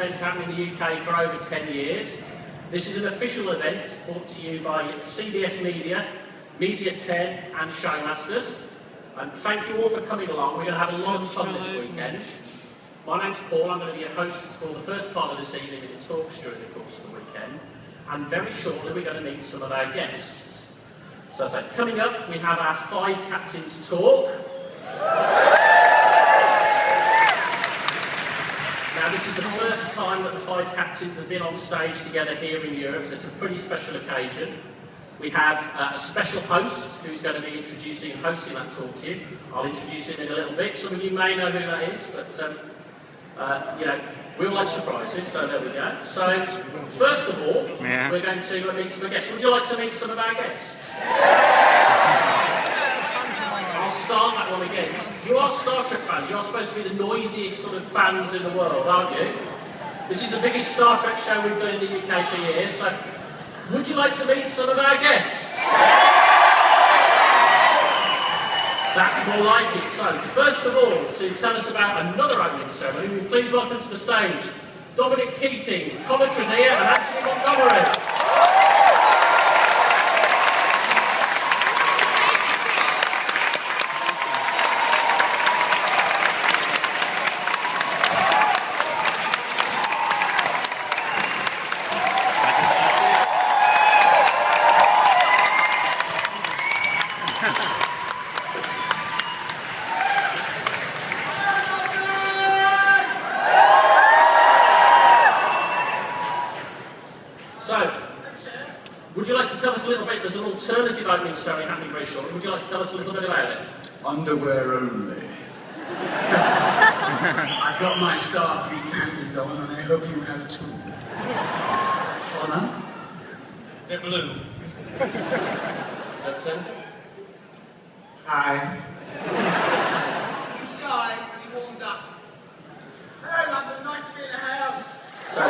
event happening in the UK for over 10 years. This is an official event brought to you by CBS Media, Media 10 and Showmasters. And thank you all for coming along. We're going to have a lot of fun this weekend. My name's Paul. I'm going to be your host for the first part of this evening and the talks during the course of the weekend. And very shortly we're going to meet some of our guests. So coming up we have our 5 captains talk. Now this is the first time that the 5 captains have been on stage together here in Europe, so it's a pretty special occasion. We have a special host who's going to be introducing and hosting that talk to you. I'll introduce him in a little bit. Some of you may know who that is, but you know, we all like surprises, so there we go. So, first of all, we're going to meet some guests. Would you like to meet some of our guests? I'll start that one again. You are Star Trek fans. You're supposed to be the noisiest sort of fans in the world, aren't you? This is the biggest Star Trek show we've done in the UK for years, so would you like to meet some of our guests? That's more like it. So, first of all, to tell us about another opening ceremony, please welcome to the stage Dominic Keating, Colin Trenier and Anthony Montgomery. Alternative opening ceremony happening very shortly. Would you like to tell us a little bit about it? Underwear only. I've got my Starfleet panties on and I hope you have too. Connor? They're blue. Hudson? Hi. He's shy when he warmed up. Hey London, nice to be in the house. So,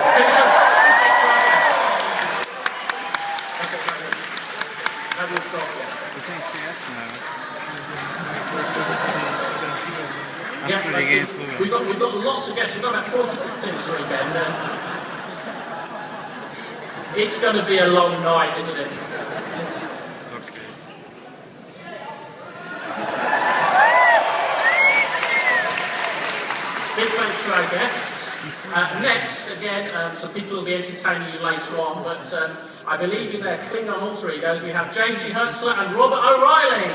we've got lots of guests. We've got about 40 guests this weekend. It's going to be a long night, isn't it? Big thanks to our guests. Next, again, some people will be entertaining you later on, but I believe in their Klingon alter egos we have James G. Hertzler and Robert O'Reilly.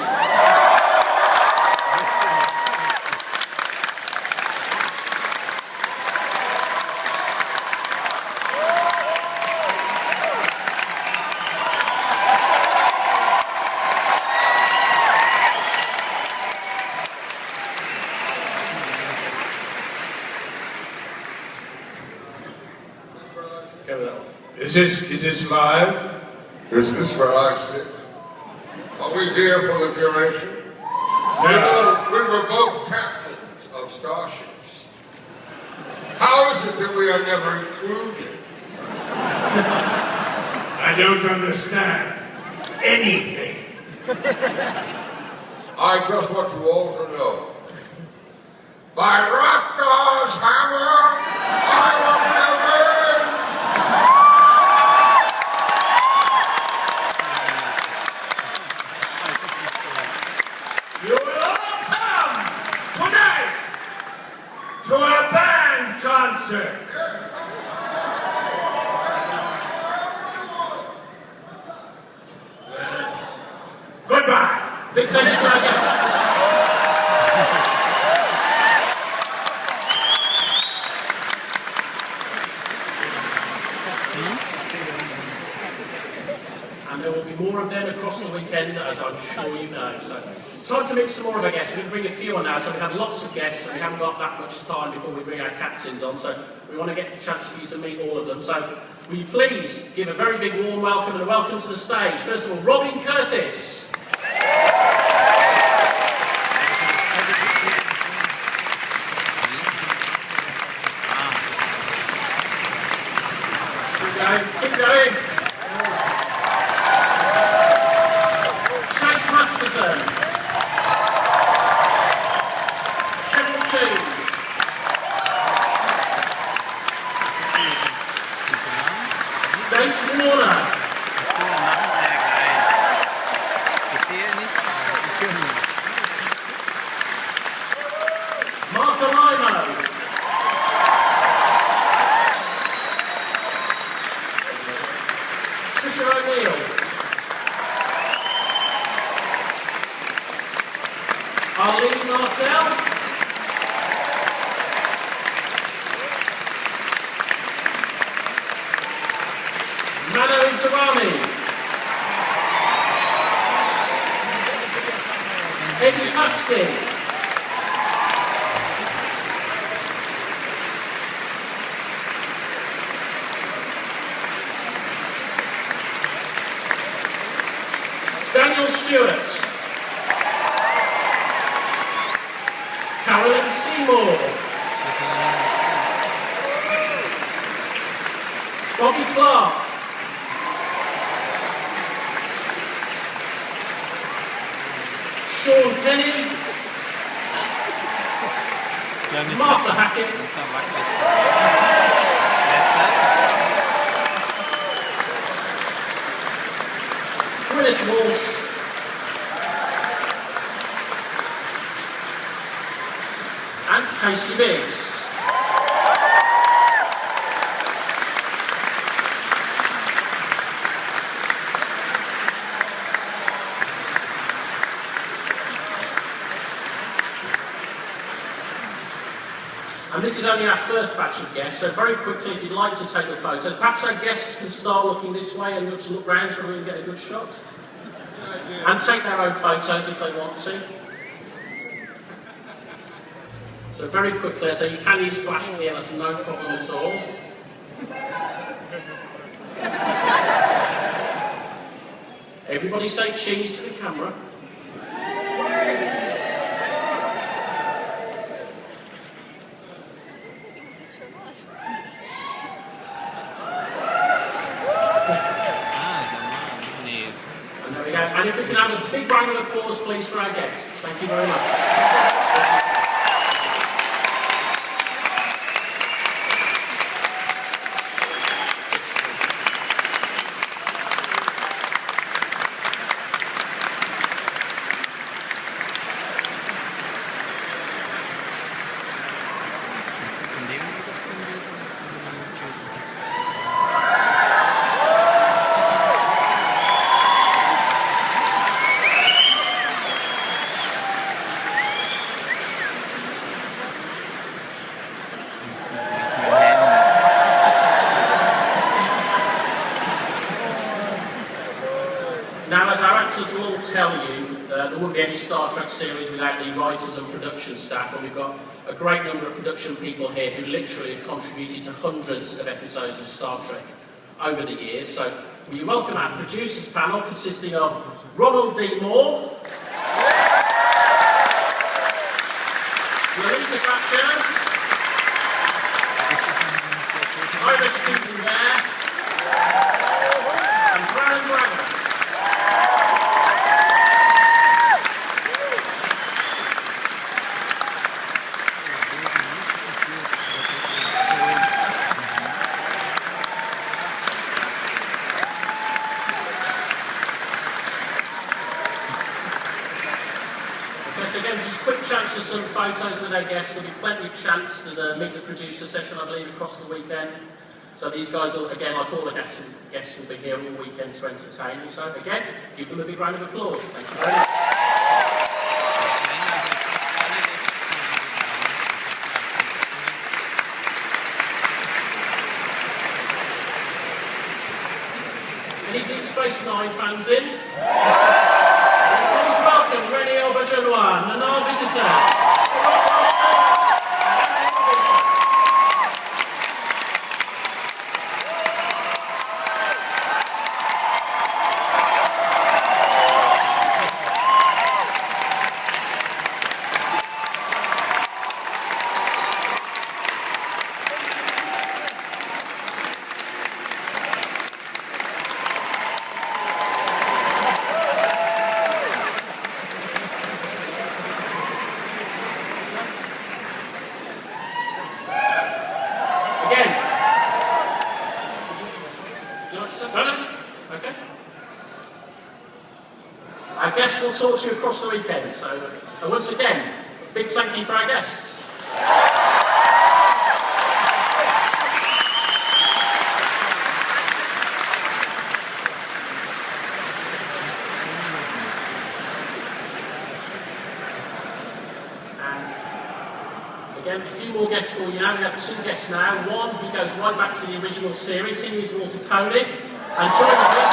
Is this live? Is this for us? Are we here for the duration? No. We were both captains of starships. How is it that we are never included? I don't understand anything. I just want you all to know. By Raptor's hammer, I will never. You will all come tonight to a band concert. Goodbye. Big thank you to our guests. And there will be more of them across the weekend, as I'm sure you know. So, time to meet some more of our guests. We're going to bring a few on now, so we have lots of guests, and we haven't got that much time before we bring our captains on, so we want to get the chance for you to meet all of them. So, will you please give a very big warm welcome and a welcome to the stage. First of all, Robin Curtis. Keep going. Chase Masterson. Sheffield Toons. Patricia O'Neill. Arlene Martell. Mano Intarami. Eddie Musty. Daniel Stewart. Carolyn Seymour. Bobby Clark. Sean Kenny. Martha Hackett. Gwyneth Walsh. And Casey Biggs. And this is only our first batch of guests, so very quickly, if you'd like to take the photos, perhaps our guests can start looking this way and look round so we can get a good shot. And take their own photos if they want to. So very quickly, so you can use flash here, that's no problem at all. Everybody say cheese to the camera. And there we go. And if we can have a big round of applause, please, for our guests. Thank you very much. Now, as our actors will all tell you, there wouldn't be any Star Trek series without the writers and production staff, and we've got a great number of production people here who literally have contributed to hundreds of episodes of Star Trek over the years. So, will you welcome our producers panel consisting of Ronald D. Moore, Louisa Thatcher, Ira Stephen Bear, and Brian Braga. Again, just a quick chance for some photos with our guests. There'll be plenty of chance. There's a Meet the Producer session, I believe, across the weekend. So these guys will, again, like all the guests will be here all weekend to entertain you. So again, give them a big round of applause. Thank you very much. Any Deep Space Nine fans in? Please welcome Rennie Aubergenois, Nana Visitor. Okay. Our guests will talk to you across the weekend, so once again, a big thank you for our guests. again, a few more guests for you now. We have 2 guests now. One, he goes right back to the original series. He is Walter Koenig. And joining me,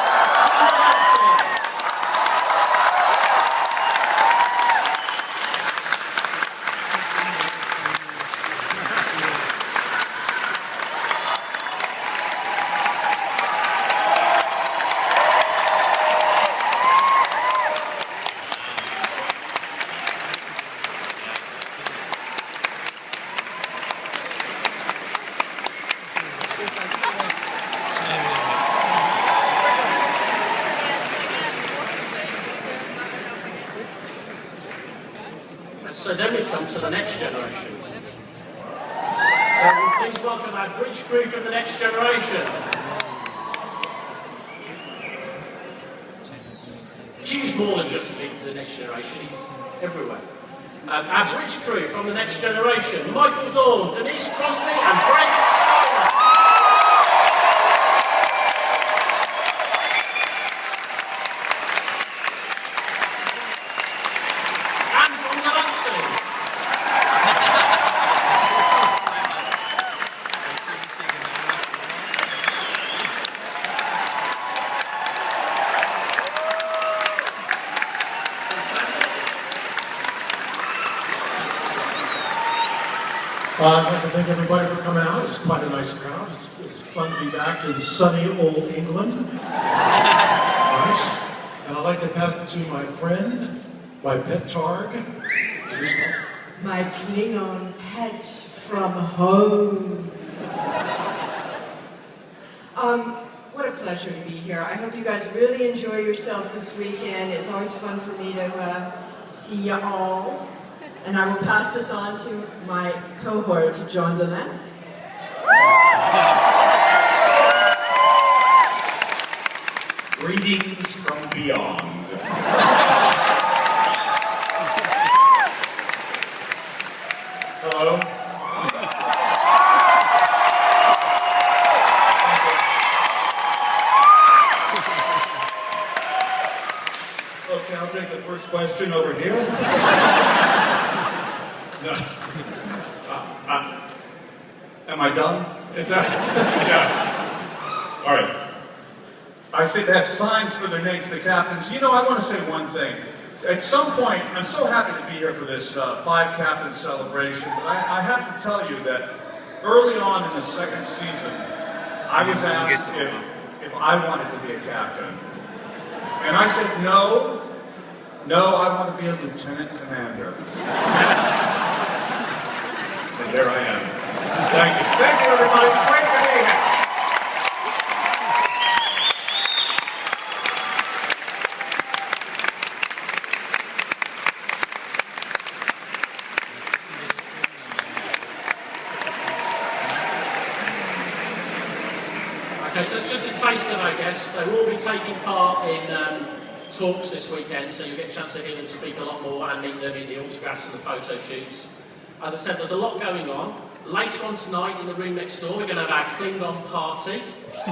so then we come to the next generation. So please welcome our bridge crew from the next generation. Hugh's more than just the next generation, he's everywhere. Our bridge crew from the next generation, Michael Dawn, Denise Crosby and Brent Schuyler. I'd like to thank everybody for coming out. It's quite a nice crowd. It's fun to be back in sunny old England. Nice. And I'd like to pass it to my friend, my pet Targ. My Klingon pet from home. What a pleasure to be here. I hope you guys really enjoy yourselves this weekend. It's always fun for me to see you all. And I will pass this on to my cohort, John Delancey. Greetings from beyond. Hello. Okay, I'll take the first question over here. No. Am I done? Is that? Yeah. All right. I say they have signs for their names, the captains. You know, I want to say one thing. At some point, I'm so happy to be here for this 5-captain celebration, but I have to tell you that early on in the 2nd season, I was asked if I wanted to be a captain. And I said, no, I want to be a lieutenant commander. And there I am. Thank you. Thank you, everybody. It's great to be here. Okay, so just a taste of, I guess. They will be taking part in talks this weekend, so you'll get a chance to hear them speak a lot more and meet them in the autographs and the photo shoots. As I said, there's a lot going on. Later on tonight, in the room next door, we're going to have our Klingon party. So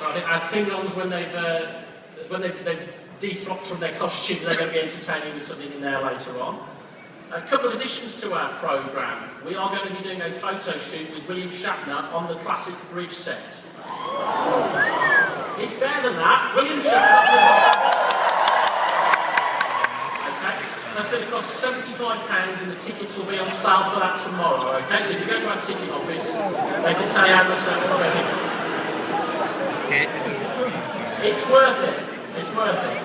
I think our Klingons, when they've defrocked from their costumes, they're going to be entertaining with something in there later on. A couple of additions to our programme. We are going to be doing a photo shoot with William Shatner on the classic bridge set. It's better than that. William Shatner. That's going to cost £75 and the tickets will be on sale for that tomorrow, okay? So if you go to our ticket office, they can tell you how much that will be. It's worth it. It's worth it.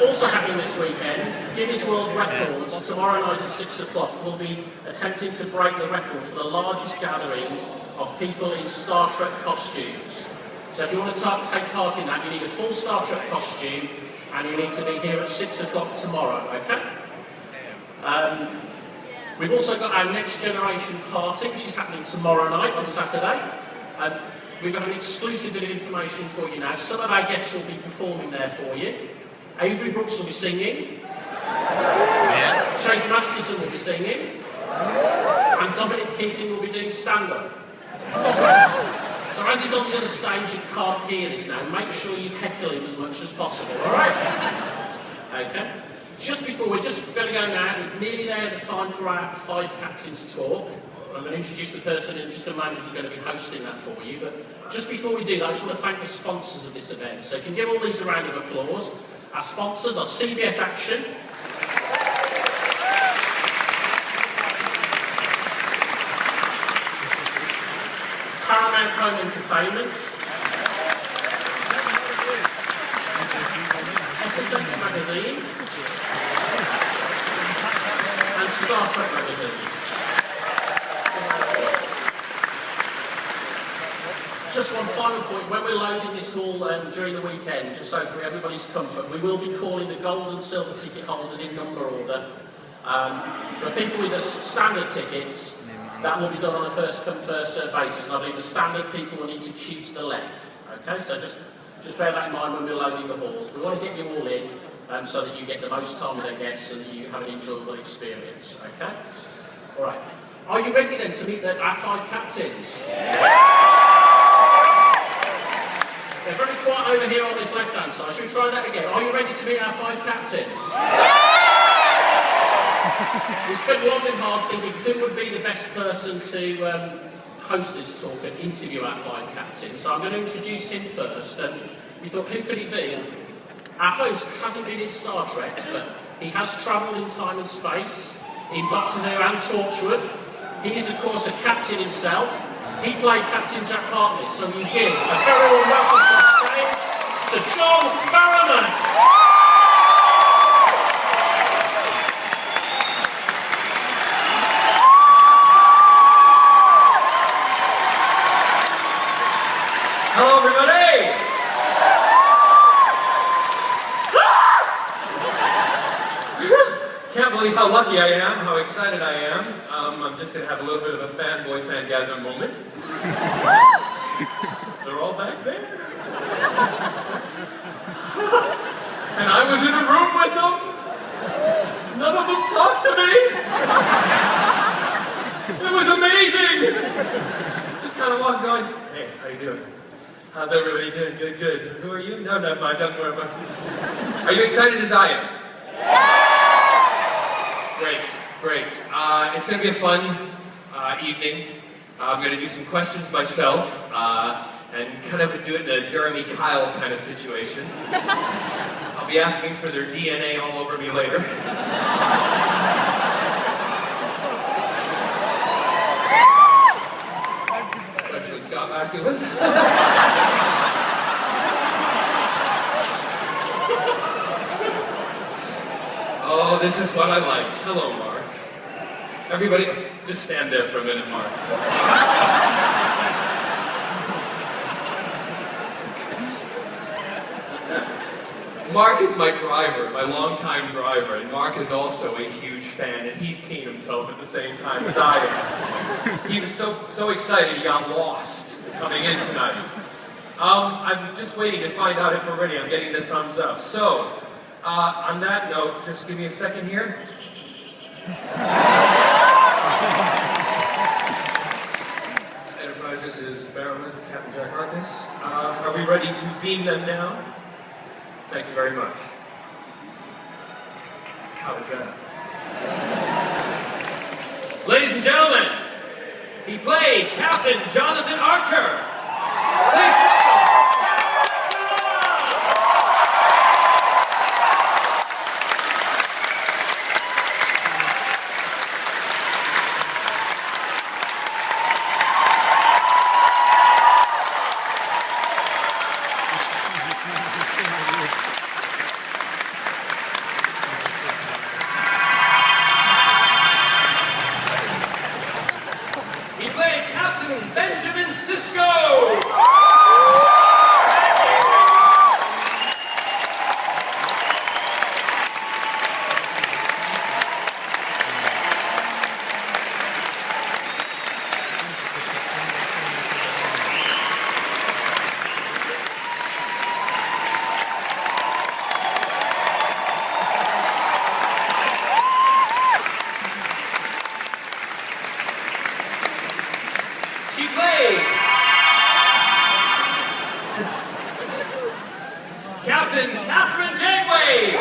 Also happening this weekend, Guinness World Records, tomorrow night at 6 o'clock, will be attempting to break the record for the largest gathering of people in Star Trek costumes. So if you want to take part in that, you need a full Star Trek costume, and you need to be here at 6 o'clock tomorrow, okay? We've also got our Next Generation party, which is happening tomorrow night on Saturday. We've got an exclusive bit of information for you now. Some of our guests will be performing there for you. Avery Brooks will be singing. Chase Masterson will be singing. And Dominic Keating will be doing stand-up. So as he's on the other stage, you can't hear this now. Make sure you heckle him as much as possible, alright? Okay. Just before, we're just going to go now, we're nearly there at the time for our 5 captains talk. I'm going to introduce the person in just a moment who's going to be hosting that for you, but just before we do that, I just want to thank the sponsors of this event. So if you can give all these a round of applause. Our sponsors are CBS Action, Paramount Home Entertainment, SFX Magazine, and Star Trek Magazine. Just one final point, when we're loading this hall during the weekend, just so for everybody's comfort, we will be calling the gold and silver ticket holders in number order. For people with the standard tickets, that will be done on a first come first served basis, and I believe the standard people will need to queue to the left. Okay, so just bear that in mind when we're loading the halls. We want to get you all in so that you get the most time with our guests and you have an enjoyable experience. Okay? Alright. Are you ready then to meet our 5 captains? They're very quiet over here on this left hand side. Should we try that again? Are you ready to meet our 5 captains? We spent long and hard thinking who would be the best person to host this talk and interview our 5 captains. So I'm going to introduce him first. And we thought, who could he be? And our host hasn't been in Star Trek, but he has travelled in time and space, in Doctor Who and Torchwood. He is, of course, a captain himself. He played Captain Jack Harkness, so we give a very warm welcome to the stage to John Barrowman. Hello, everybody! Can't believe how lucky I am, how excited I am. I'm just going to have a little bit of a fanboy fangasm moment. They're all back there. And I was in a room with them. None of them talked to me. It was amazing. Just kind of walking going, hey, how you doing? How's everybody doing? Good, good. Who are you? No, never mind. Don't worry about it. Are you excited as I am? Great, great. It's going to be a fun evening. I'm going to do some questions myself and kind of do it in a Jeremy Kyle kind of situation. I'll be asking for their DNA all over me later. Especially Scott Bakula. Oh, this is what I like. Hello, Mark. Everybody, just stand there for a minute, Mark. Mark is my driver, my longtime driver, and Mark is also a huge fan, and he's peeing himself at the same time as I am. He was so excited he got lost coming in tonight. I'm just waiting to find out if we're ready. I'm getting the thumbs up. So, on that note, just give me a second here. Enterprise, this is Barrowman, Captain Jack Harkness. Are we ready to beam them now? Thank you very much. How was that? Ladies and gentlemen, he played Captain Jonathan Archer. Please welcome Captain Catherine Janeway!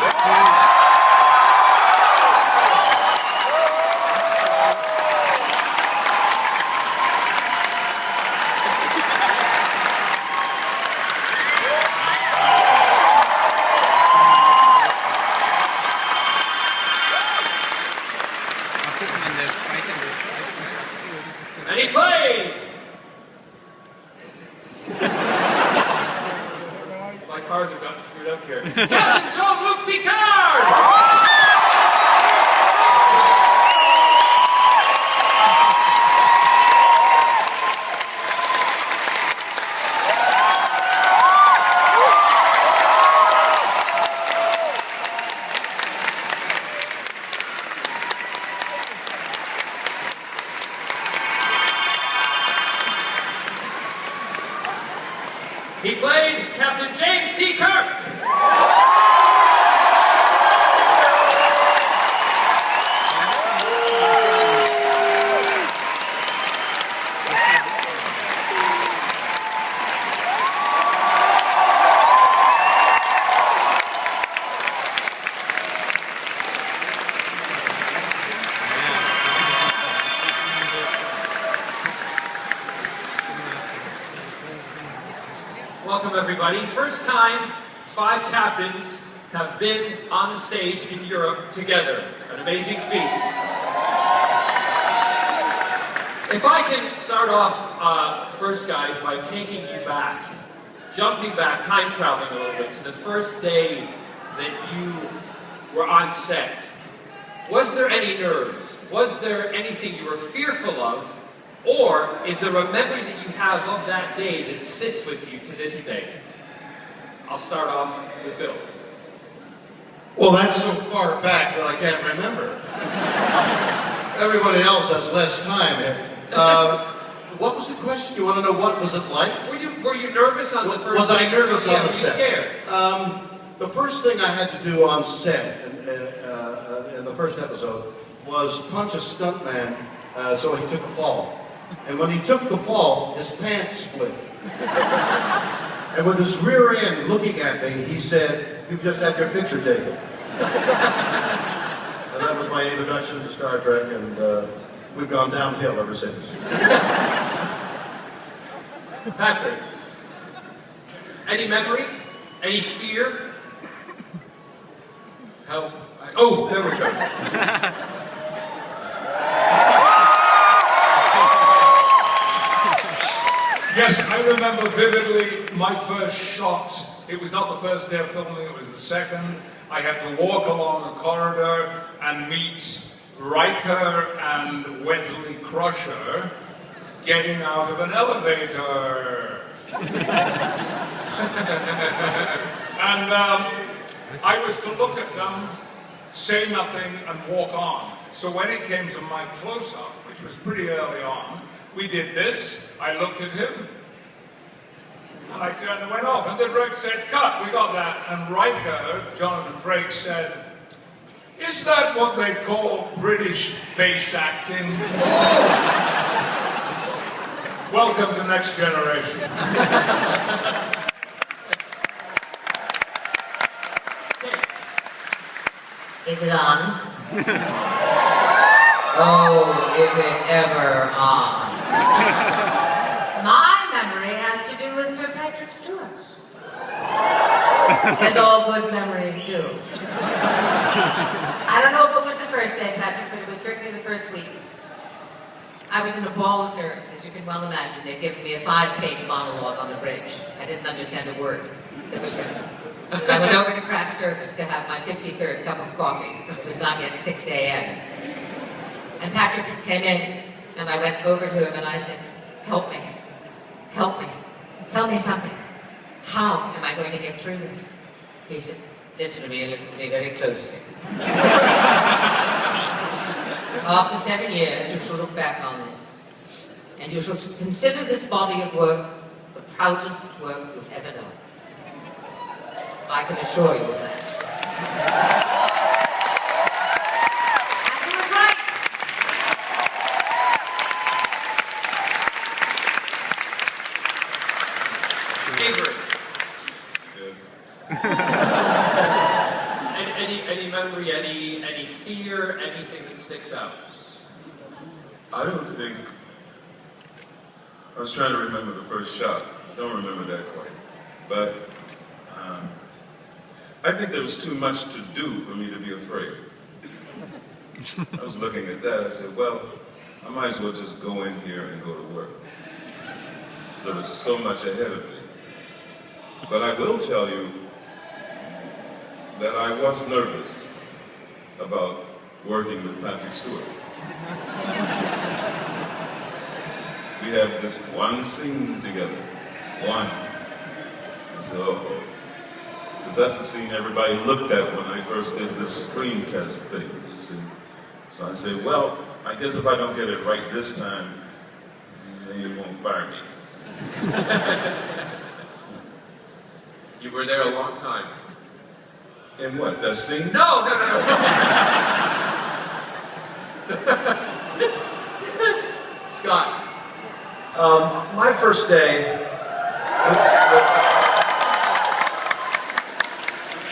cars have gotten screwed up here. Captain Jean-Luc Picard! He played Captain James T. Kirk. Welcome everybody. First time 5 captains have been on the stage in Europe together. An amazing feat. If I can start off first, guys, by taking you back, jumping back, time traveling a little bit to the first day that you were on set. Was there any nerves? Was there anything you were fearful of? Or is there a memory that you have of that day that sits with you to this day? I'll start off with Bill. Well, that's so far back that I can't remember. Everybody else has less time here. What was the question? You want to know what was it like? Were you nervous on the first Was I nervous on the were you set? Scared? The first thing I had to do on set in the first episode was punch a stuntman so he took a fall. And when he took the fall, his pants split. And with his rear end looking at me, he said, "You've just had your picture taken." And that was my introduction to Star Trek, and we've gone downhill ever since. Patrick, any memory? Any fear? Help. Oh, there we go. Yes, I remember vividly my first shot. It was not the first day of filming, it was the second. I had to walk along a corridor and meet Riker and Wesley Crusher getting out of an elevator. And I was to look at them, say nothing, and walk on. So when it came to my close-up, which was pretty early on, we did this, I looked at him, and I turned and went off, and the director said, "Cut, we got that." And Riker, Jonathan Frakes, said, "Is that what they call British base acting?" Welcome to Next Generation. Is it on? Oh, is it ever on? My memory has to do with Sir Patrick Stewart. As all good memories do. I don't know if it was the first day, Patrick, but it was certainly the first week. I was in a ball of nerves, as you can well imagine. They'd given me a 5-page monologue on the bridge. I didn't understand a word that was written. I went over to craft service to have my 53rd cup of coffee. It was not yet 6 a.m. And Patrick came in, and I went over to him and I said, "Help me. Help me. Tell me something. How am I going to get through this?" He said, listen to me very closely. After 7 years, you shall look back on this, and you shall consider this body of work the proudest work you've ever done. I can assure you of that. And he was right. Avery. Yes. Any memory, any fear, anything that sticks out? I don't think, I was trying to remember the first shot. I don't remember that quite. But I think there was too much to do for me to be afraid. I was looking at that, I said, well, I might as well just go in here and go to work. Because there was so much ahead of me. But I will tell you that I was nervous about working with Patrick Stewart. We had this one scene together. One. So, because that's the scene everybody looked at when I first did this screen test thing, you see. So I said, well, I guess if I don't get it right this time, then you won't fire me. You were there a long time. In what, that scene? No. Scott. My first day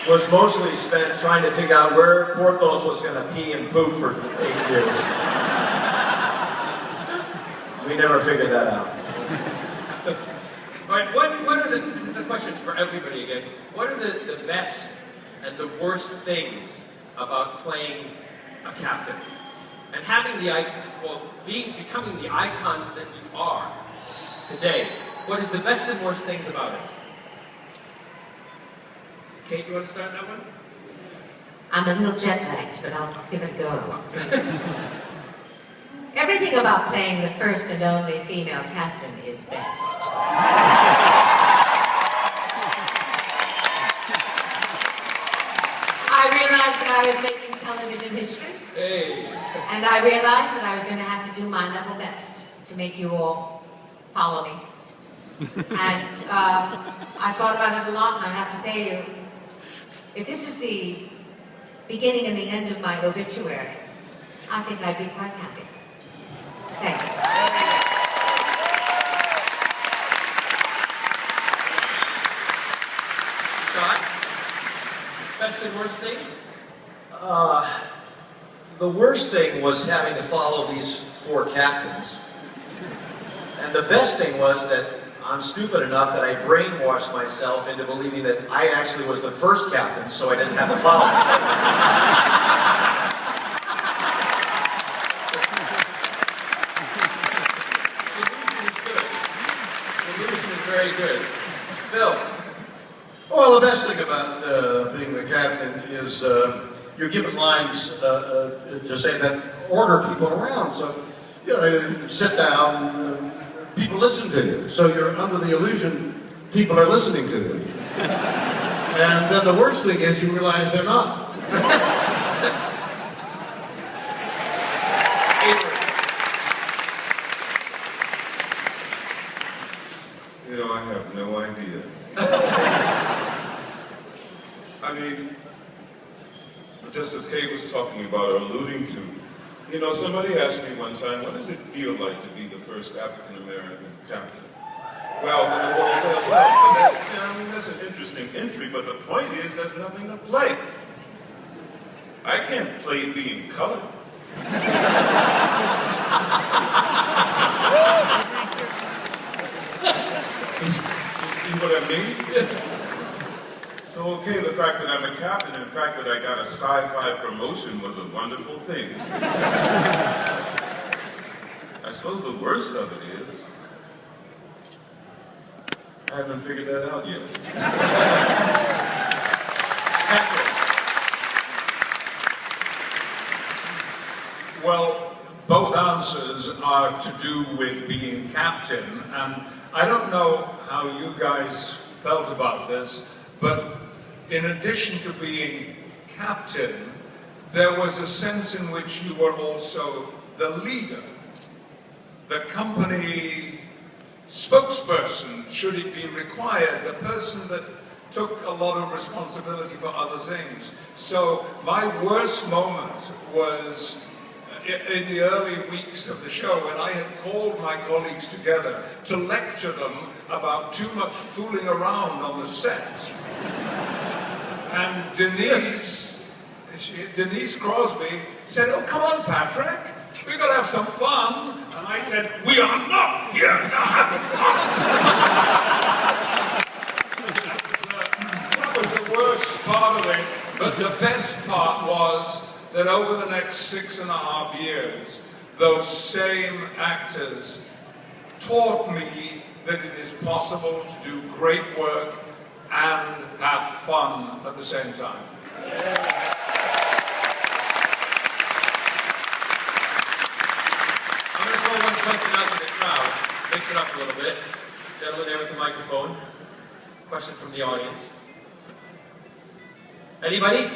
was mostly spent trying to figure out where Porthos was going to pee and poop for 8 years. We never figured that out. All right, what are this is a question for everybody again. What are the best and the worst things about playing a captain? And having becoming the icons that you are today. What is the best and worst things about it? Kate, do you want to start that one? I'm a little jet-lagged, but I'll give it a go. Everything about playing the first and only female captain is best. I realized that I was making television history. Hey. And I realized that I was going to have to do my level best to make you all follow me. And I thought about it a lot, and I have to say, if this is the beginning and the end of my obituary, I think I'd be quite happy. Thank you. Scott? Best and worst things? The worst thing was having to follow these 4 captains. And the best thing was that I'm stupid enough that I brainwashed myself into believing that I actually was the first captain, so I didn't have to follow. The illusion is very good. Bill? Well, the best thing about being the captain is you're given lines to say that order people around. So, you sit down, people listen to you. So you're under the illusion people are listening to you. And then the worst thing is you realize they're not. You know, I have no idea. I mean, just as Kate was talking about or alluding to, you know, somebody asked me one time, what does it feel like to be the first African-American captain? Well, I mean, that's an interesting entry, but the point is there's nothing to play. I can't play being colored. You see what I mean? So, okay, the fact that I'm a captain and the fact that I got a sci-fi promotion was a wonderful thing. I suppose the worst of it is, I haven't figured that out yet. Well, both answers are to do with being captain, and I don't know how you guys felt about this, but in addition to being captain, there was a sense in which you were also the leader, the company spokesperson, should it be required, the person that took a lot of responsibility for other things. So my worst moment was in the early weeks of the show when I had called my colleagues together to lecture them about too much fooling around on the set. And Denise Crosby said, "Oh, come on, Patrick, we've got to have some fun." And I said, "We are not here to have fun." That was the worst part of it, but the best part was that over the next 6.5 years, those same actors taught me that it is possible to do great work and have fun at the same time. I'm going to throw one question out to the crowd, mix it up a little bit. Gentleman there with the microphone. Question from the audience. Anybody?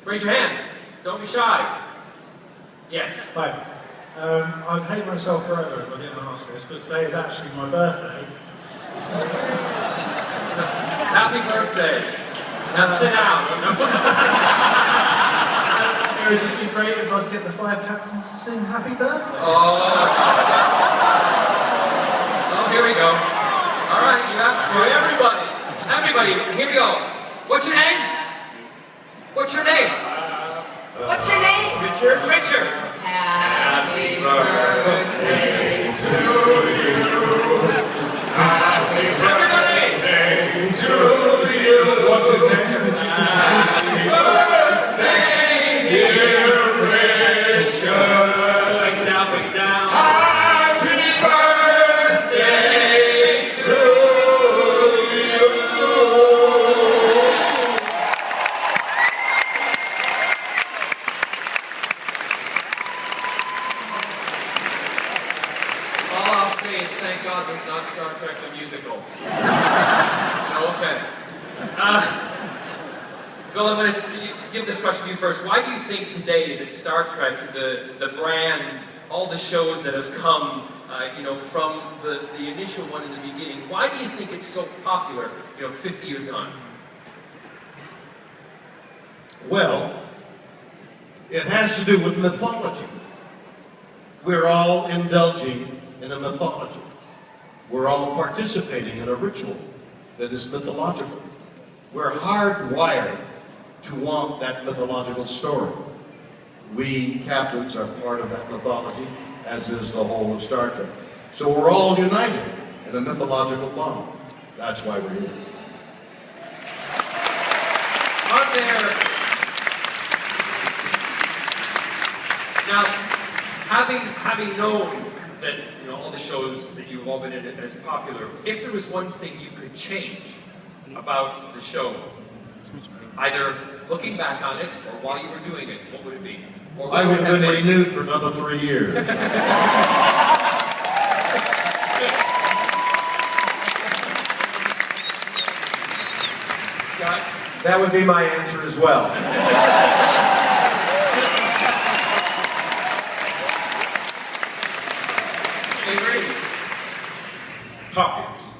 Raise your hand. Don't be shy. Yes. Hi. I've hated myself forever if I didn't ask this, but today is actually my birthday. Happy birthday. Now sit down. It would just be great if I could get the 5 captains to sing happy birthday. Oh, here we go. All right, you asked for it. Everybody. Everybody, here we go. What's your name? What's your name? What's your name? Richard. Richard. Happy birthday to you. Happy birthday to you. What's his name? Happy birthday, dear Richard. Bring it down, bring it down. Happy birthday to you. All I'll say is thank God there's not Star Trek the musical. No offense. Bill, I'm going to give this question to you first. Why do you think today that Star Trek, the brand, all the shows that have come, from the initial one in the beginning, why do you think it's so popular, 50 years on? Well, it has to do with mythology. We're all indulging in a mythology. We're all participating in a ritual that is mythological. We're hardwired to want that mythological story. We captains are part of that mythology, as is the whole of Star Trek. So we're all united in a mythological bond. That's why we're here. Are there... Now, having known that all the shows that you've all been in as popular, if there was one thing you could change about the show, either looking back on it or while you were doing it, what would it be? Or I would have been renewed for another 3 years. Scott? That would be my answer as well. Avery? Pockets.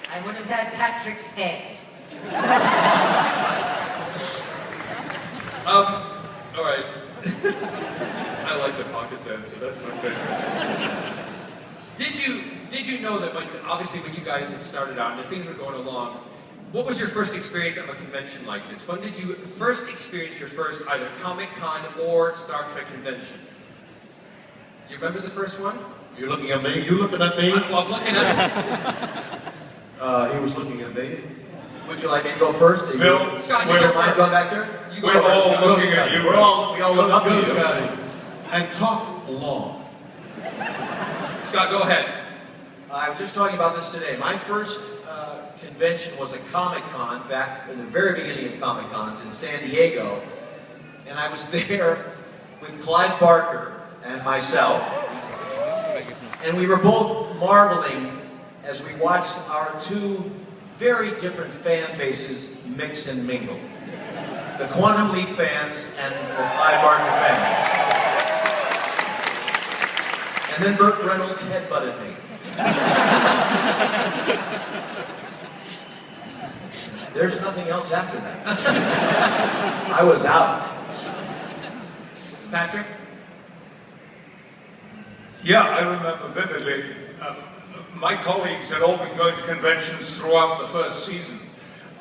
I would have had Patrick's head. All right. I like the pockets answer. That's my favorite. Did you know that when you guys had started out and things were going along, what was your first experience of a convention like this? When did you first experience your first either Comic-Con or Star Trek convention? Do you remember the first one? You're looking at me? You looking at me? I'm looking at He was looking at me. Would you like me to go first? Bill, Scott, you're first. Go back there? You go We're first. all looking at you. We all look up to you. Scotty. And talk long. Scott, go ahead. I was just talking about this today. My first convention was a Comic-Con back in the very beginning of Comic-Cons in San Diego. And I was there with Clive Barker and myself. And we were both marveling as we watched our two very different fan bases mix and mingle. The Quantum Leap fans and the Clive Barker fans. And then Burt Reynolds headbutted me. There's nothing else after that. I was out. Patrick? Yeah, I remember vividly. My colleagues had all been going to conventions throughout the first season.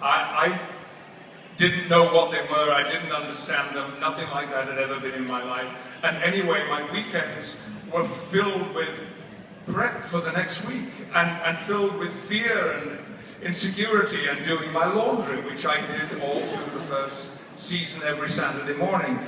I didn't know what they were, I didn't understand them, nothing like that had ever been in my life. And anyway, my weekends were filled with prep for the next week, and filled with fear and insecurity and doing my laundry, which I did all through the first season every Saturday morning.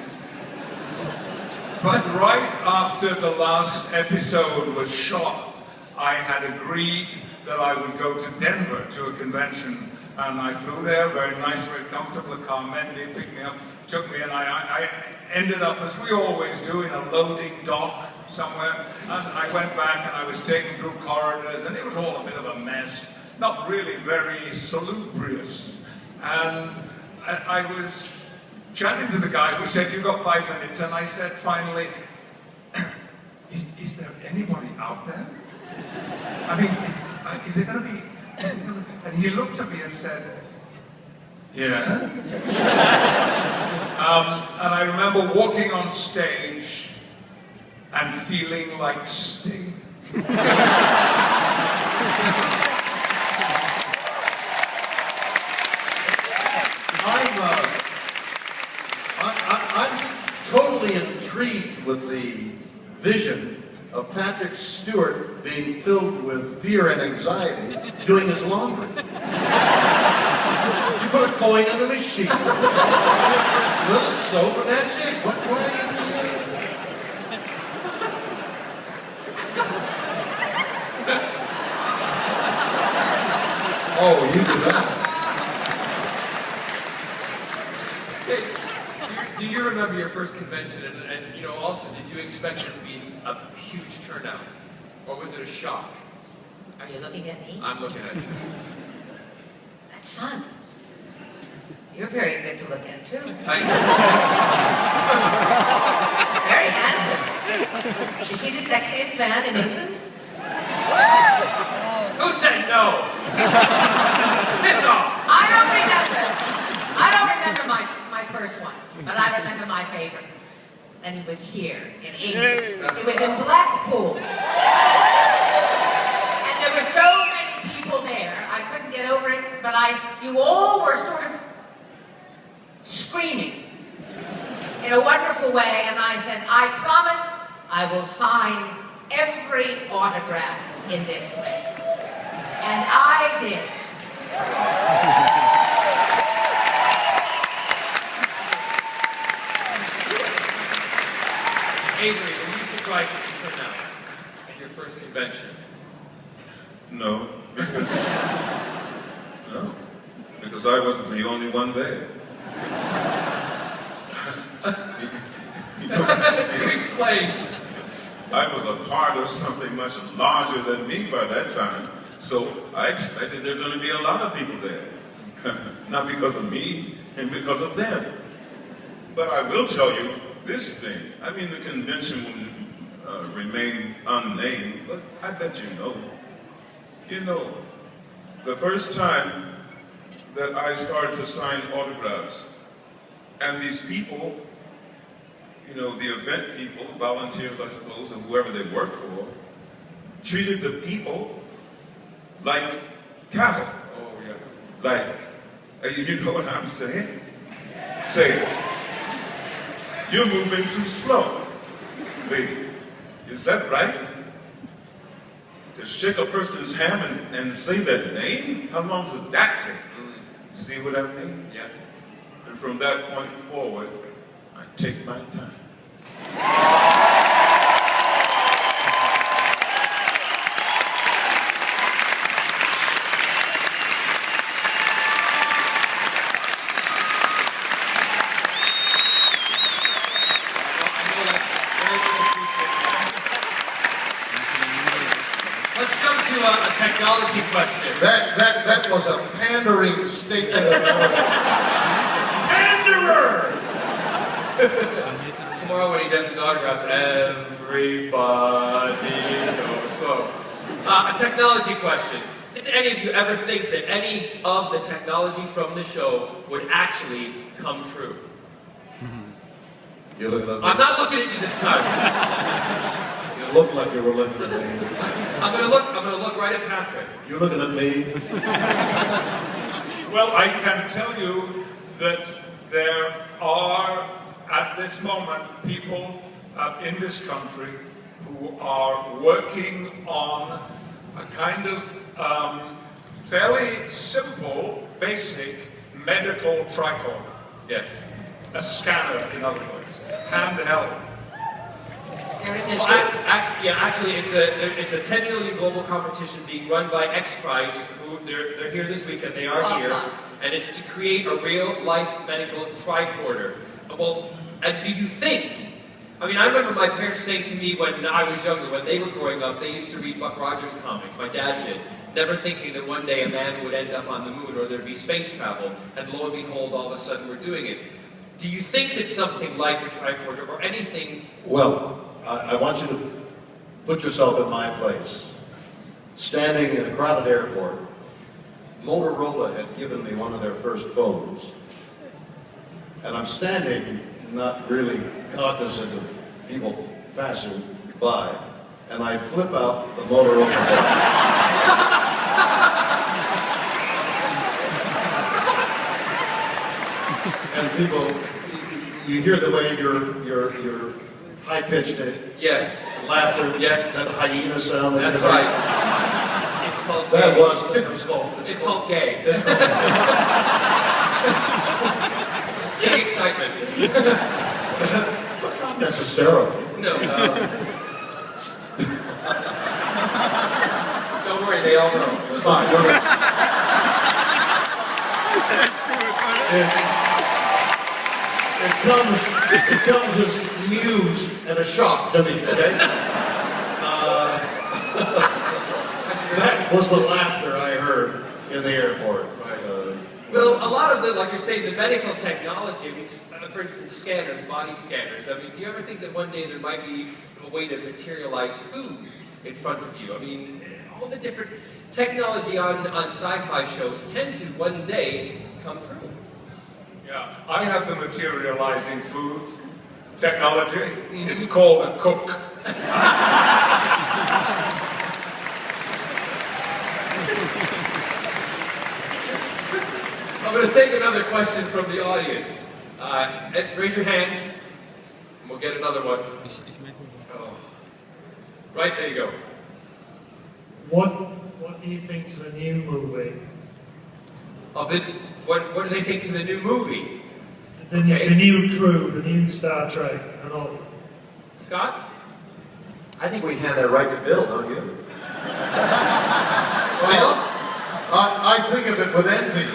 But right after the last episode was shot, I had agreed that I would go to Denver to a convention. And I flew there, very nice, very comfortable. The car met me, picked me up, took me, and I ended up, as we always do, in a loading dock somewhere. And I went back and I was taken through corridors, and it was all a bit of a mess. Not really very salubrious. And I was chatting to the guy who said, "You've got 5 minutes," and I said finally, is there anybody out there? I mean, is it going to be... And he looked at me and said, "Yeah." And I remember walking on stage and feeling like Sting. I'm totally intrigued with the vision of Patrick Stewart being filled with fear and anxiety doing his laundry. You put a coin in the machine, a little soap, and that's it. What are you doing? Oh, you do that. Hey, do you remember your first convention? And you know, also, did you expect it to be a huge turnout? Or was it a shock? Are you looking at me? I'm looking at you. That's fun. You're very good to look at, too. Thank you. Very handsome. You see the sexiest man in England? Who said no? Piss off! I don't remember my first one, but I remember my favorite. And it was here, in England. It was in Blackpool. And there were so many people there, I couldn't get over it, but you all were sort of screaming in a wonderful way, and I said, "I promise I will sign every autograph in this place." And I did. Avery, were you surprised at the turnout at your first convention? No, because I wasn't the only one there. You explain. I was a part of something much larger than me by that time, so I expected there were going to be a lot of people there. Not because of me, and because of them. But I will tell you this thing. I mean, the convention will remain unnamed, but I bet you know. You know, the first time that I started to sign autographs, and these people, you know, the event people, volunteers, I suppose, and whoever they work for, treated the people like cattle. Oh, yeah. Like, you know what I'm saying? Say, "You're moving too slow, lady. Is that right?" To shake a person's hand and say that name? How long does that take? See what I mean? Yeah. And from that point forward, I take my time. Let's come to a technology question. That was a pandering statement of Panderer! Tomorrow when he does his autographs, everybody goes slow. A technology question. Did any of you ever think that any of the technology from the show would actually come true? You look at I'm not looking at you this time. You look like you were looking at me. I'm gonna look right at Patrick. You're looking at me. Well, I can tell you that there are, at this moment, people in this country who are working on a kind of fairly simple, basic medical tricorder. Yes. A scanner, in other words, handheld. Actually, it's a 10 million global competition being run by X Prize, who they're here this week, and they are here, and it's to create a real-life medical tricorder. Well, and do you think? I mean, I remember my parents saying to me when I was younger, when they were growing up, they used to read Buck Rogers comics. My dad did, never thinking that one day a man would end up on the moon or there'd be space travel, and lo and behold, all of a sudden we're doing it. Do you think that something like the tricorder or anything? Well, I want you to put yourself in my place. Standing in a crowded airport, Motorola had given me one of their first phones. And I'm standing, not really cognizant of people passing by, and I flip out the Motorola phone. And people, you hear the way your high-pitched laughter, that hyena sound. That's right. It's called that gay. It's called gay. It's called gay excitement. But not necessarily. No. Don't worry, they all know. It's fine. It comes as news and a shock to me, okay? That was the laughter I heard in the airport. Well, a lot of the, like you're saying, the medical technology, I mean, for instance, scanners, body scanners. I mean, do you ever think that one day there might be a way to materialize food in front of you? I mean, all the different technology on sci-fi shows tend to one day come true. Yeah, I have the materializing food technology. It's called a cook. I'm going to take another question from the audience. Raise your hands, and we'll get another one. Oh. Right, there you go. What do you think to the new movie? Of it, what do they think to the new movie? The new crew, the new Star Trek, and all. Scott? I think we hand that right to Bill, don't you? Well, I think of it with envy.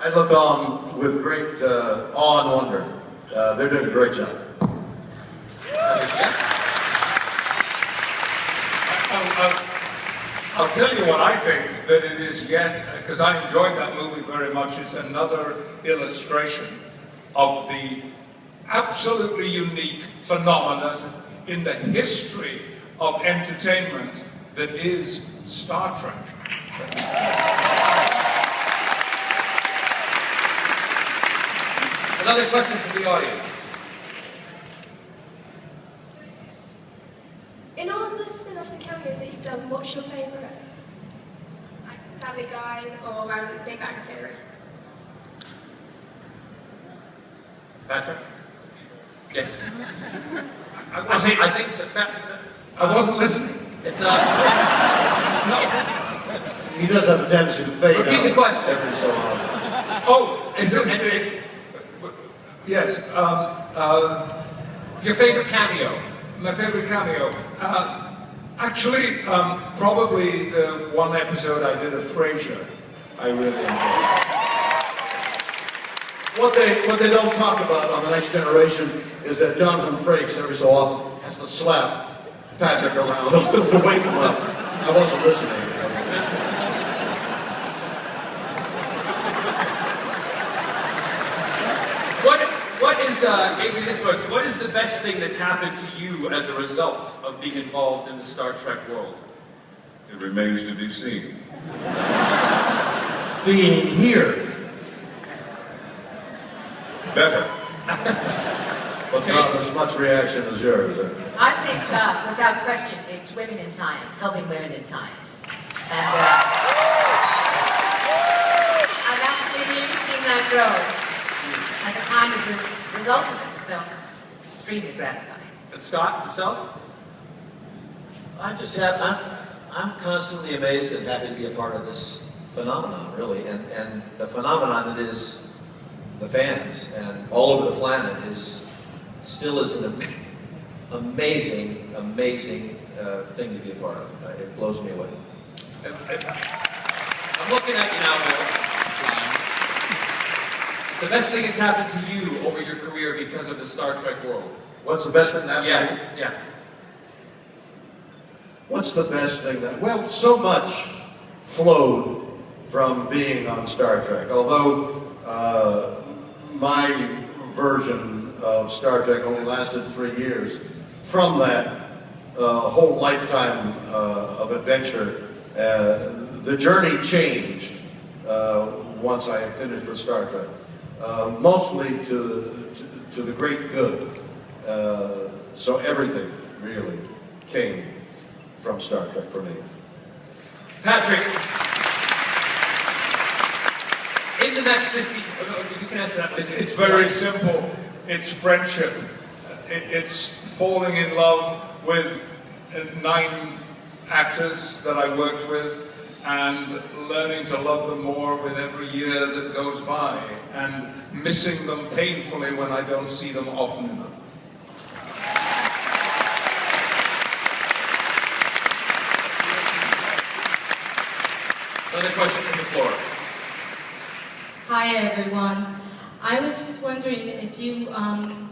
I look on with great awe and wonder. They're doing a great job. I'll tell you what I think, that it is yet, because I enjoyed that movie very much, it's another illustration of the absolutely unique phenomenon in the history of entertainment that is Star Trek. Another question from the audience. In all the spin-offs and cameos that you've done, what's your favourite? Like Family Guy or Big Bang Theory? Patrick? Yes. I think so. I wasn't listening. It's He does have a tendency to fade Repeat the question. every so often. Oh, is this the... Yes. Your favorite cameo? My favorite cameo? Actually, probably the one episode I did of Frasier. I really enjoyed. What they don't talk about on The Next Generation is that Jonathan Frakes every so often has to slap Patrick around to wake him up. I wasn't listening. What is the best thing that's happened to you as a result of being involved in the Star Trek world? It remains to be seen. Being here. Better. But not as much reaction as yours. I think, without question, it's women in science, helping women in science. And I've absolutely seen that grow as a kind of result of it, so it's extremely gratifying. And Scott, yourself? I'm constantly amazed and happy to be a part of this phenomenon, really, and the phenomenon that is the fans, and all over the planet is still is an amazing, amazing thing to be a part of. It blows me away. I'm looking at you now, Bill. The best thing that's happened to you over your career because of the Star Trek world. What's the best thing that happened to me? Yeah. What's the best thing that... Well, so much flowed from being on Star Trek. Although my version of Star Trek only lasted 3 years, from that whole lifetime of adventure, the journey changed once I had finished with Star Trek. Mostly to the great good. So everything really came from Star Trek for me. Patrick, in the next 50, you can answer that. It's very simple. It's friendship. It's falling in love with 9 actors that I worked with and learning to love them more with every year that goes by and missing them painfully when I don't see them often enough. Another question from the floor. Hi everyone. I was just wondering if you,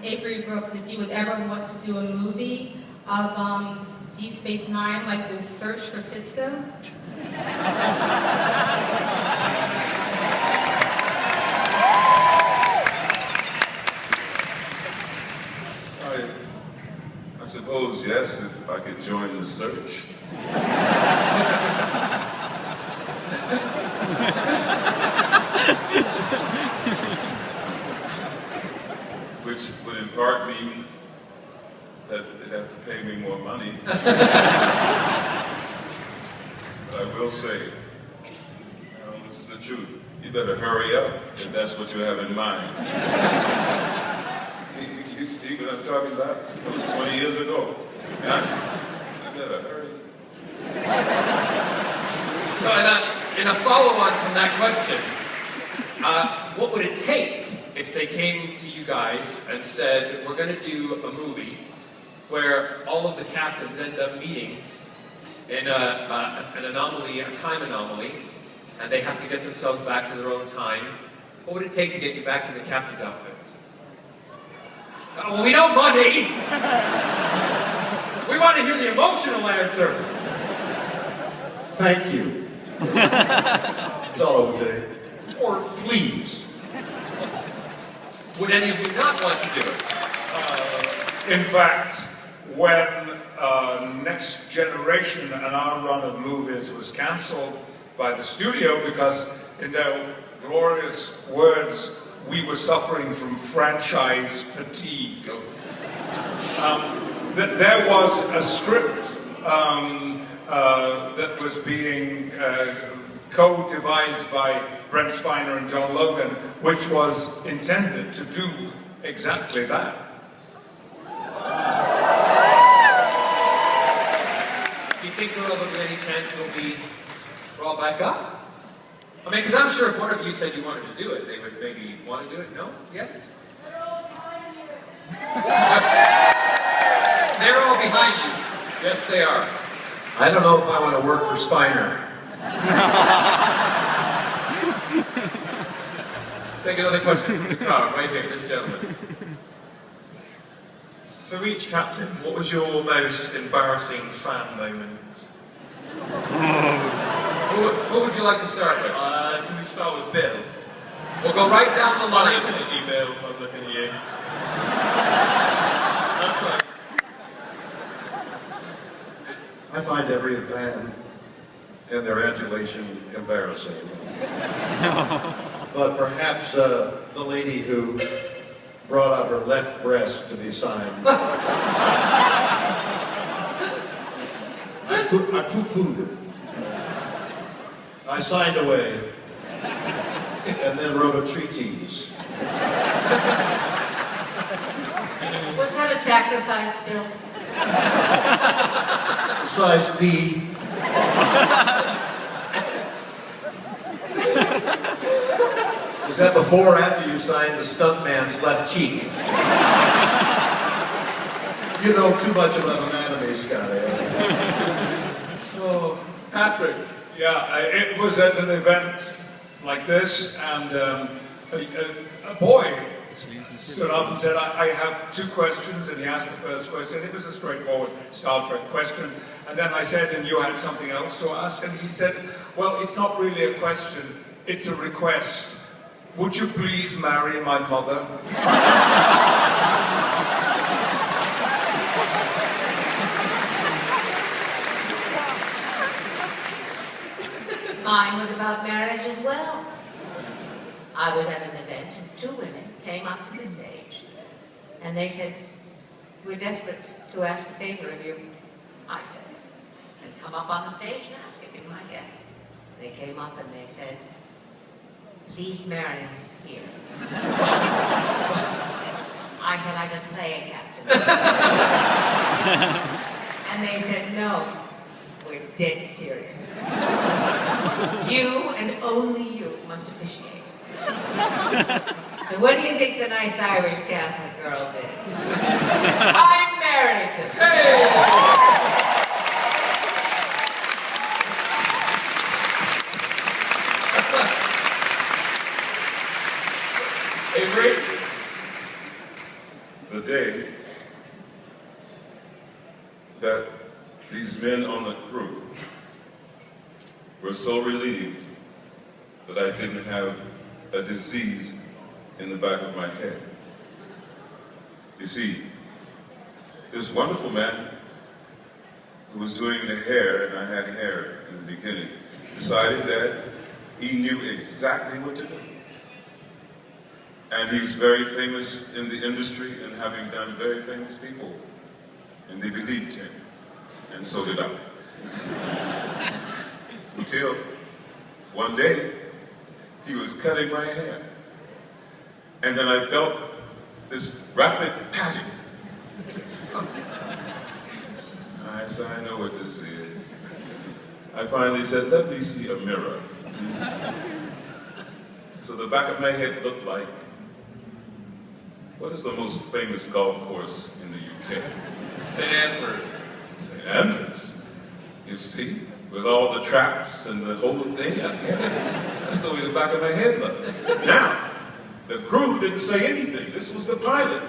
Avery Brooks, if you would ever want to do a movie of Deep Space Nine, like The Search for Cisco? I suppose, yes, if I could join the search. Which would in part mean that they'd have to pay me more money. But I will say, this is the truth, you better hurry up if that's what you have in mind. You see what I'm talking about? That was 20 years ago. Yeah? You better hurry. So in a follow-on from that question, what would it take if they came to you guys and said, we're going to do a movie where all of the captains end up meeting in an anomaly, a time anomaly, and they have to get themselves back to their own time? What would it take to get you back in the captain's outfits? Well, we know money! We want to hear the emotional answer! Thank you. That's all I would say. Or please. Would any of you not want to do it? In fact, when Next Generation and our run of movies was cancelled by the studio because, in their glorious words, we were suffering from franchise fatigue. There was a script that was being co-devised by Brent Spiner and John Logan, which was intended to do exactly that. Do you think there will be any chance it'll be brought back up? I mean, because I'm sure if one of you said you wanted to do it, they would maybe want to do it. No? Yes? They're all behind you. Yes, they are. I don't know if I want to work for Spiner. Take another question from the crowd, right here, this gentleman. For each captain, what was your most embarrassing fan moment? Who would you like to start with? Can we start with Bill? We'll go right down the line. I'm looking at you, Bill. I'm looking at you. That's fine. I find every fan and their adulation embarrassing. But perhaps the lady who brought out her left breast to be signed. I poo-pooed it. I signed away and then wrote a treatise. Was that a sacrifice, Bill? Size D. Was that before or after you signed the stuntman's left cheek? You know too much about anatomy, Scotty. Oh, Patrick. Yeah, it was at an event like this, and a boy stood up and said, I have 2 questions, and he asked the first question. It was a straightforward Star Trek question. And then I said, and you had something else to ask? And he said, well, it's not really a question, it's a request. Would you please marry my mother? Mine was about marriage as well. I was at an event and 2 women came up to the stage and they said, we're desperate to ask a favor of you. I said, and come up on the stage and ask if you might get. They came up and they said, please marry us here. I said, I just play a captain. And they said, no, we're dead serious. You and only you must officiate. So what do you think the nice Irish Catholic girl did? I married them. Hey! Avery? The day that these men on the crew were so relieved that I didn't have a disease in the back of my head. You see, this wonderful man who was doing the hair, and I had hair in the beginning, decided that he knew exactly what to do. And he's very famous in the industry and having done very famous people. And they believed him. And so did I. Until one day, he was cutting my hair. And then I felt this rapid patting. I said, I know what this is. I finally said, let me see a mirror. So the back of my head looked like, what is the most famous golf course in the UK? St. Andrews. St. Andrews. You see? With all the traps and the whole thing. That's the way the back of my head looked. Now, the crew didn't say anything. This was the pilot.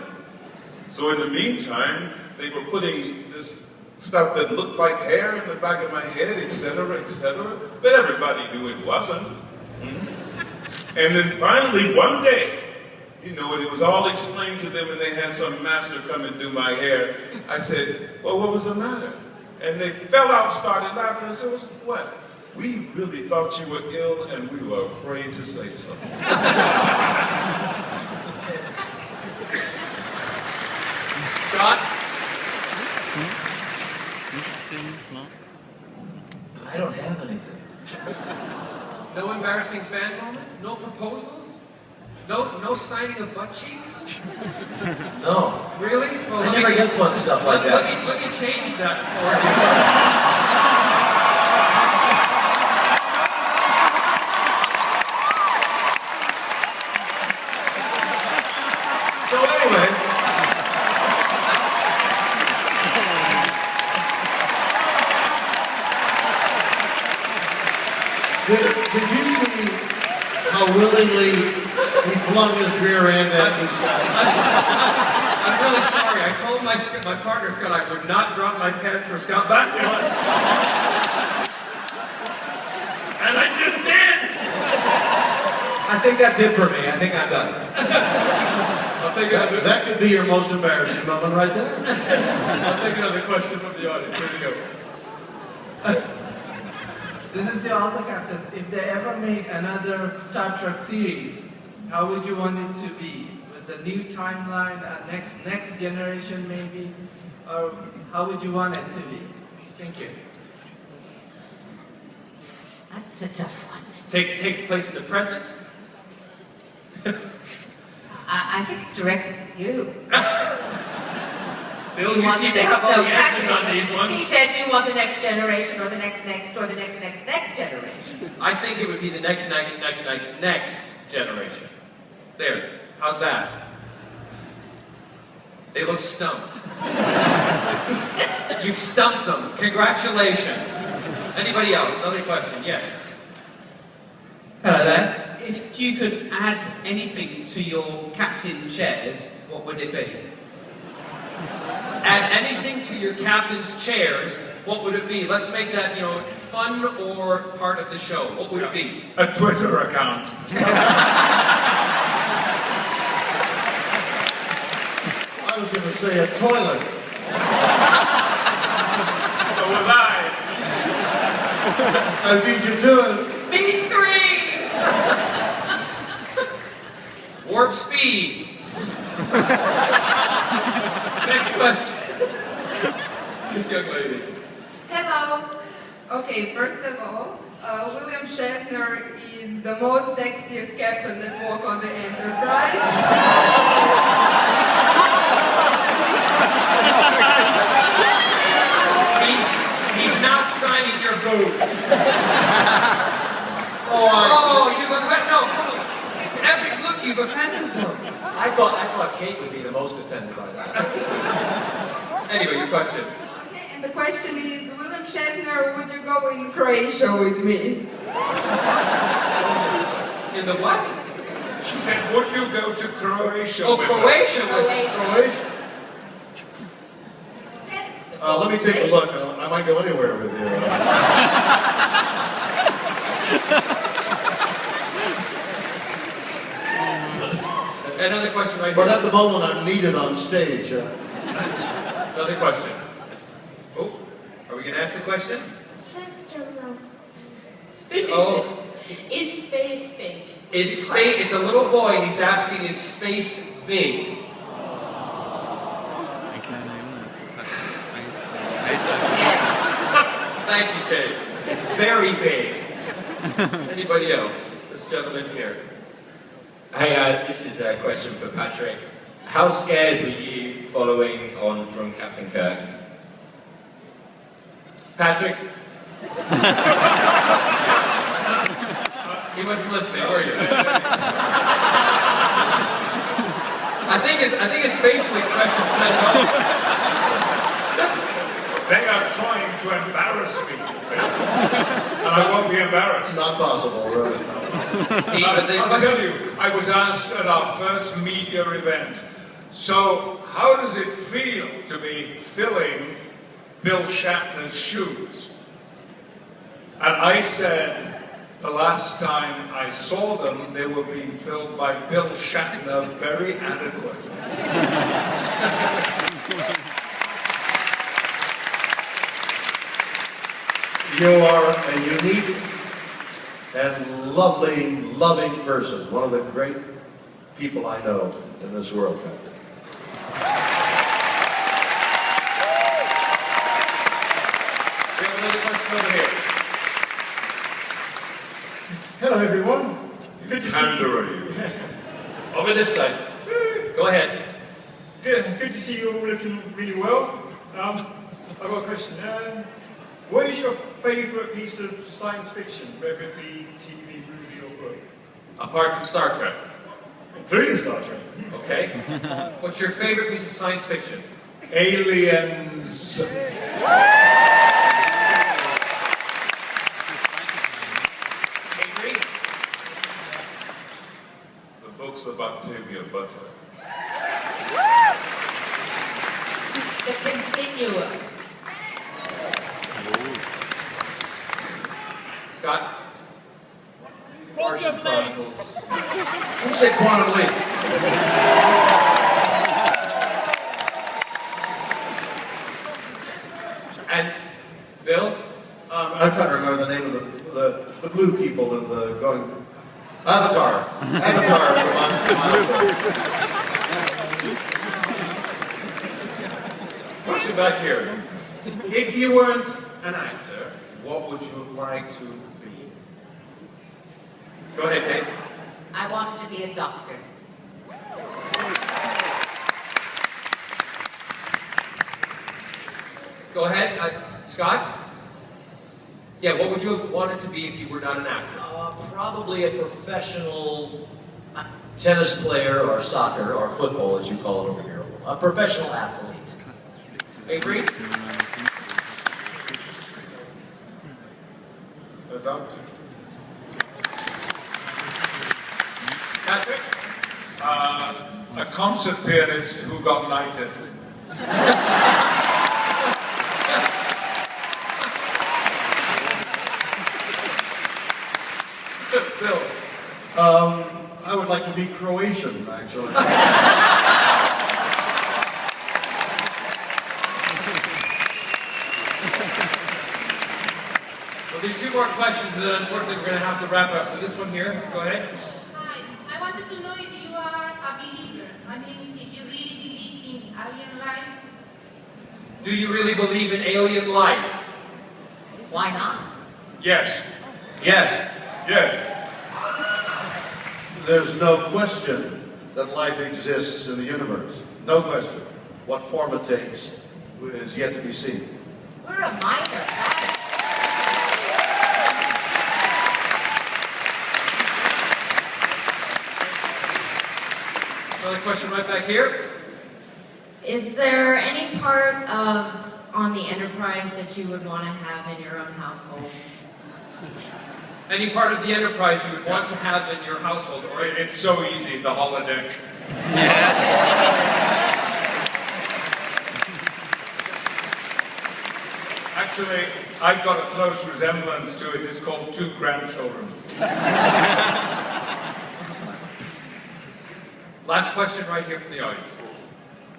So in the meantime, they were putting this stuff that looked like hair in the back of my head, etc., etc. But everybody knew it wasn't. And then finally, one day, you know, when it was all explained to them and they had some master come and do my hair, I said, well, what was the matter? And they fell out, started laughing, and I said, what? We really thought you were ill and we were afraid to say so. Scott? I don't have anything. No embarrassing fan moments? No proposals? No signing of butt cheeks? No. Really? Well, I never get fun stuff like that. Let me change that for So anyway, did you see how willingly he flung his rear end at me? I'm really sorry. I told my partner, Scott, I would not drop my pants for Scott back. And I just did! I think that's it for me. I think I'm done. I'll take another. That could be your most embarrassing moment right there. I'll take another question from the audience. Here we go. This is to all the captains. If they ever make another Star Trek series, how would you want it to be? With the new timeline, next generation maybe? Or how would you want it to be? Thank you. That's a tough one. Take place in the present? I think it's directed at you. Bill, you seem to have all the answers on these ones. He said, do you want the next generation or the next or the next generation? I think it would be the next generation. There. How's that? They look stumped. You've stumped them. Congratulations. Anybody else? Another question? Yes. Hello there. If you could add anything to your captain chairs, what would it be? Add anything to your captain's chairs, what would it be? Let's make that, fun or part of the show. What would it be? A Twitter account. I was going to say a toilet. So was I. I beat you to it. Me 3! Warp speed. Next question. This young lady. Hello. Okay, first of all, William Shatner is the most sexiest captain that walked on the Enterprise. He's not signing your boot. You've offended. No, come on. Look, you've offended them. I thought Kate would be the most offended by that. Anyway, your question. Okay, and the question is, William Shatner, would you go in Croatia with me? In the what? She said, would you go to Croatia? Oh, with Croatia her? with Croatia. Let me take a look. I might go anywhere with you. Another question right But here. at the moment, I'm needed on stage. Another question. Oh, are we going to ask the question? So, Is space big? is space, it's a little boy and he's asking, is space big? Thank you, Kate. It's very big. Anybody else? This gentleman here. Hey, this is a question for Patrick. How scared were you following on from Captain Kirk? Patrick? He wasn't listening, were you? I think his facial expression said no. They are trying to embarrass me. And I won't be embarrassed. Not possible, really. I'll tell you, I was asked at our first media event, so how does it feel to be filling Bill Shatner's shoes? And I said, the last time I saw them, they were being filled by Bill Shatner very adequately. You are a unique and lovely, loving person. One of the great people I know in this world, Captain. We have another question over here. Hello, everyone. Good to see you. Over this side. Go ahead. Good to see you all looking really well. I've got a question. What is your favourite piece of science fiction, whether it be TV, movie, or book? Apart from Star Trek. Including Star Trek. Okay. What's your favorite piece of science fiction? Aliens. The books of Octavia Butler. The Continuum. Scott? Martian Chronicles. Who said Quantum Leap? And Bill? I can't remember the name of the blue people in the going. Avatar. Avatar. Question back here. If you weren't an actor, what would you have liked to be? Go ahead, Kate. I wanted to be a doctor. Go ahead, Scott? Yeah, what would you have wanted to be if you were not an actor? Probably a professional tennis player or soccer or football, as you call it over here. a professional athlete. Avery? A doctor. Patrick? A concert pianist who got knighted. Bill? I would like to be Croatian, actually. We'll do two more questions and then unfortunately we're going to have to wrap up. So this one here, go ahead. Hi, I wanted to know if you are a believer. I mean, if you really believe in alien life. Do you really believe in alien life? Why not? Yes. Yes. Yes. There's no question that life exists in the universe. No question. What form it takes is yet to be seen. We're a minor. Another question right back here. Is there any part on the Enterprise that you would want to have in your own household? Any part of the Enterprise you would want to have in your household? Or It's so easy, the holodeck. Actually, I've got a close resemblance to it. It's called Two Grandchildren. Last question right here from the audience.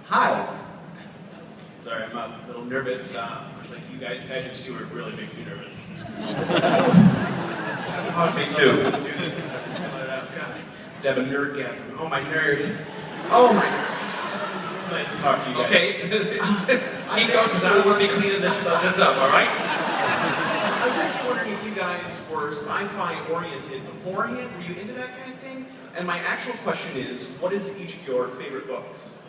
Hi. Sorry, I'm a little nervous. Much like you guys, Patrick Stewart really makes me nervous. Me too. Do this. To have a nerdgasm. Oh, my nerd. Oh, my nerd. It's nice to talk to you guys. Okay. Keep going because I don't want to be cleaning this up, all right? I was actually wondering if you guys were sci-fi oriented beforehand. Were you into that kind of thing? And my actual question is, what is each of your favorite books?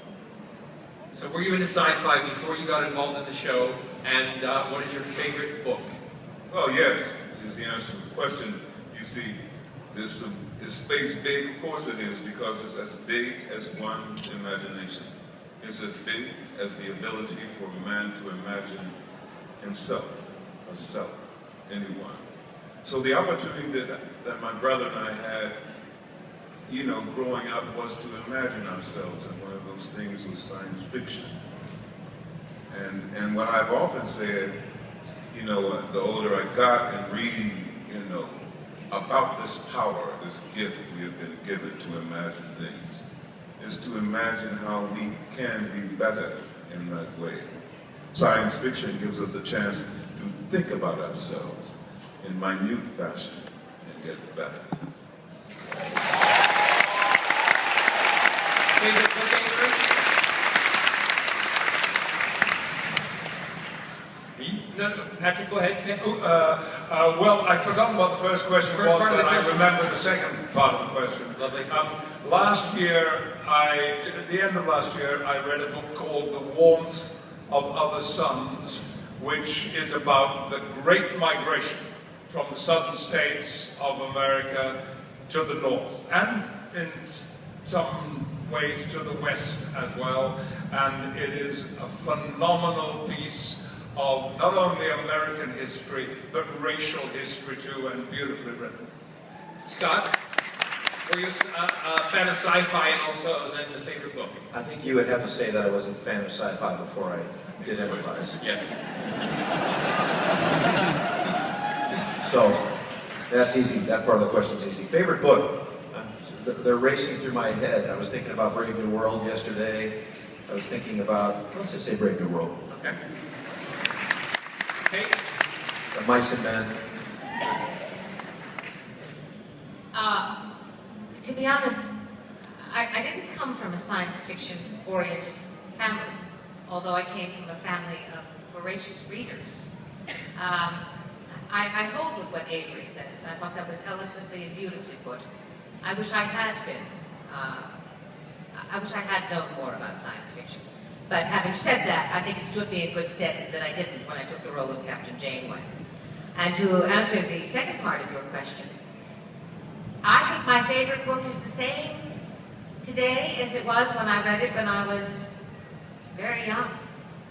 So were you into sci-fi before you got involved in the show? And what is your favorite book? Well, yes, is the answer to the question. You see, is space big? Of course it is, because it's as big as one's imagination. It's as big as the ability for a man to imagine himself, herself, anyone. So the opportunity that my brother and I had, you know, growing up was to imagine ourselves, and one of those things was science fiction. And what I've often said, you know, the older I got and reading, you know, about this power, this gift we have been given to imagine things, is to imagine how we can be better in that way. Science fiction gives us a chance to think about ourselves in minute fashion and get better. Favorite book, Avery? Me? No, Patrick, go ahead. Yes. Well, I've forgotten what the first question was, but I remember the second part of the question. Lovely. Last year, at the end of last year, I read a book called The Warmth of Other Suns, which is about the great migration from the southern states of America to the north, and in some ways to the west as well. And it is a phenomenal piece of not only American history, but racial history too, and beautifully written. Scott, were you a fan of sci-fi and also then the favorite book? I think you would have to say that I was a fan of sci-fi before I did Enterprise. Yes. So, that's easy. That part of the question's easy. Favorite book? They're racing through my head. I was thinking about Brave New World yesterday. I was thinking about, let's just say Brave New World. Okay. Okay. The Mice and Men. To be honest, I didn't come from a science fiction oriented family, although I came from a family of voracious readers. I hold with what Avery says. I thought that was eloquently and beautifully put. I wish I had been, I wish I had known more about science fiction. But having said that, I think it stood me in good stead that I didn't when I took the role of Captain Janeway. And to answer the second part of your question, I think my favorite book is the same today as it was when I read it when I was very young.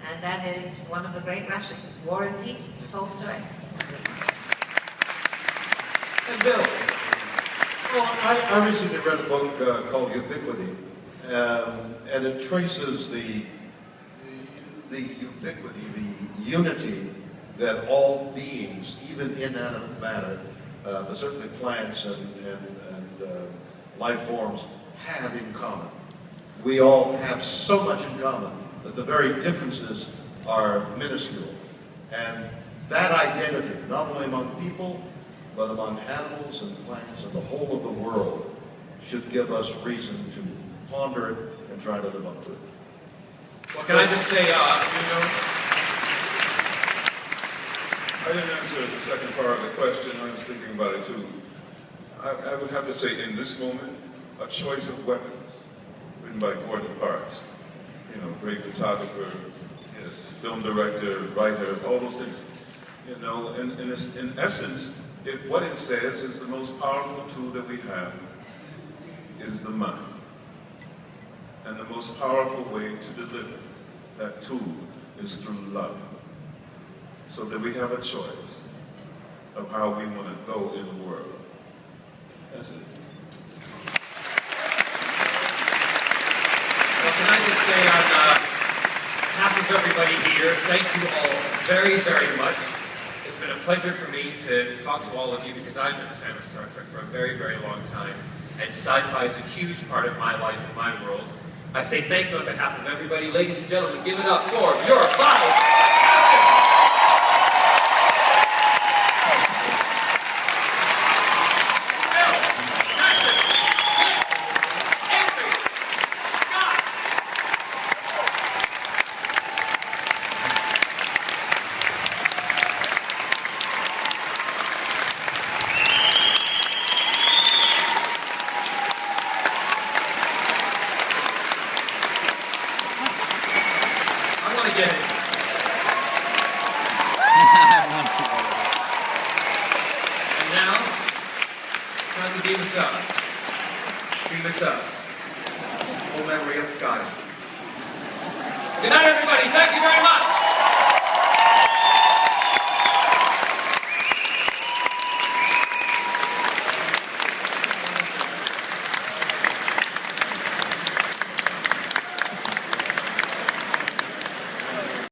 And that is one of the great Russians, War and Peace, Tolstoy. And Bill? Well, I recently read a book called Ubiquity, and it traces the ubiquity, the unity that all beings, even inanimate matter, but certainly plants and life forms, have in common. We all have so much in common that the very differences are minuscule. And that identity, not only among people, but among animals and plants and the whole of the world, should give us reason to ponder it and try to live up to it. Well, can I just say, I didn't answer the second part of the question. I was thinking about it too. I would have to say, in this moment, A Choice of Weapons, written by Gordon Parks. You know, great photographer, yes, film director, writer, all those things. You know, and in essence, what it says is the most powerful tool that we have is the mind. And the most powerful way to deliver that tool is through love. So that we have a choice of how we want to go in the world. That's it. Well, can I just say on behalf of everybody here, thank you all very, very much. It's been a pleasure for me to talk to all of you because I've been a fan of Star Trek for a very, very long time. And sci-fi is a huge part of my life and my world. I say thank you on behalf of everybody. Ladies and gentlemen, give it up for your 5 Good night, everybody. Thank you very much.